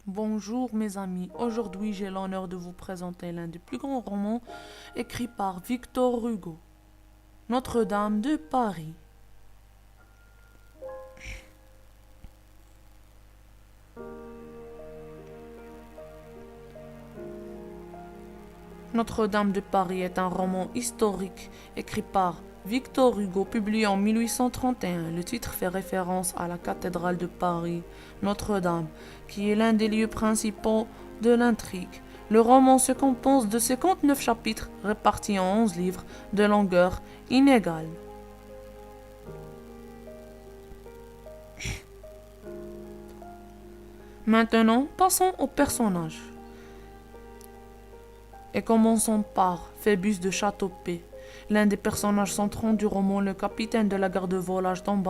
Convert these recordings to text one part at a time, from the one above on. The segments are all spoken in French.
Bonjour mes amis, aujourd'hui j'ai l'honneur de vous présenter l'un des plus grands romans écrits par Victor Hugo, Notre-Dame de Paris. Notre-Dame de Paris est un roman historique écrit par Victor Hugo, publié en 1831. Le titre fait référence à la cathédrale de Paris, Notre-Dame, qui est l'un des lieux principaux de l'intrigue. Le roman se compose de 59 chapitres répartis en 11 livres de longueur inégale. Maintenant, passons aux personnages. Et commençons par Phébus de Châteaupers. L'un des personnages centraux du roman, le capitaine de la garde de volage, tombe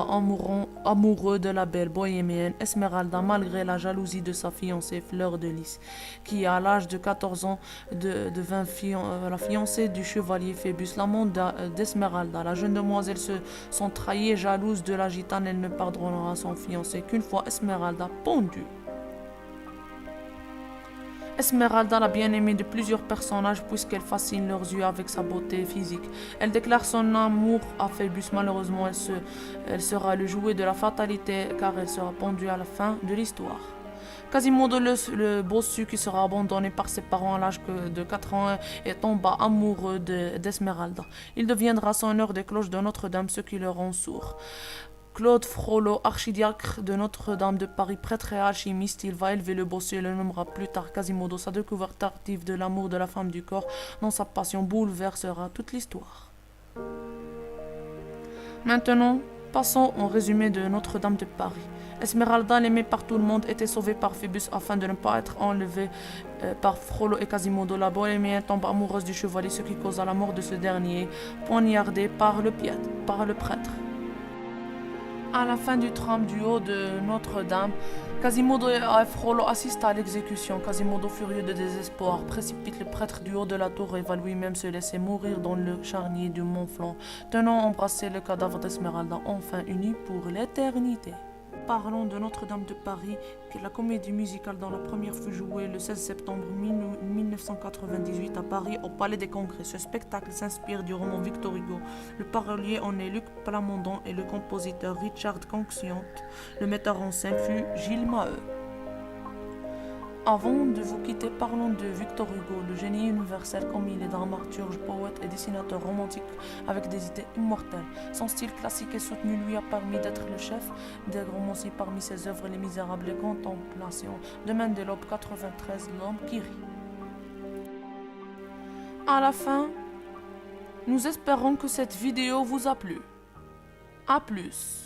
amoureux de la belle bohémienne Esmeralda malgré la jalousie de sa fiancée Fleur de Lys, qui à l'âge de 14 ans devint la fiancée du chevalier Phébus, l'amant d'Esmeralda. La jeune demoiselle se sent trahie et jalouse de la gitane. Elle ne pardonnera à son fiancé qu'une fois Esmeralda pendue. Esmeralda, la bien-aimée de plusieurs personnages puisqu'elle fascine leurs yeux avec sa beauté physique. Elle déclare son amour à Phébus. Malheureusement, elle sera le jouet de la fatalité car elle sera pendue à la fin de l'histoire. Quasimodo, le bossu qui sera abandonné par ses parents à l'âge de 4 ans et tomba amoureux d'Esmeralda. Il deviendra sonneur des cloches de Notre-Dame, ce qui le rend sourd. Claude Frollo, archidiacre de Notre-Dame de Paris, prêtre et alchimiste, il va élever le bossu et le nommera plus tard Quasimodo. Sa découverte tardive de l'amour de la femme du corps dans sa passion bouleversera toute l'histoire. Maintenant, passons au résumé de Notre-Dame de Paris. Esmeralda, l'aimée par tout le monde, était sauvée par Phébus afin de ne pas être enlevée par Frollo et Quasimodo. La bohémienne tombe amoureuse du chevalier, ce qui causa la mort de ce dernier, poignardé par le prêtre. À la fin du tram du haut de Notre-Dame, Quasimodo et Frollo assistent à l'exécution. Quasimodo, furieux de désespoir, précipite le prêtre du haut de la tour et va lui-même se laisser mourir dans le charnier du Mont-Flanc, tenant embrassé le cadavre d'Esmeralda, enfin unis pour l'éternité. Parlons de Notre-Dame de Paris, qui est la comédie musicale dont la première fut jouée le 16 septembre 1998 à Paris au Palais des Congrès. Ce spectacle s'inspire du roman Victor Hugo. Le parolier en est Luc Plamondon et le compositeur Richard Coxiant. Le metteur en scène fut Gilles Maheu. Avant de vous quitter, parlons de Victor Hugo, le génie universel comme il est dramaturge, poète et dessinateur romantique avec des idées immortelles. Son style classique et soutenu lui a permis d'être le chef des romanciers parmi ses œuvres Les Misérables et Contemplation, de Mendelope 93, L'homme qui rit. À la fin, nous espérons que cette vidéo vous a plu. A plus.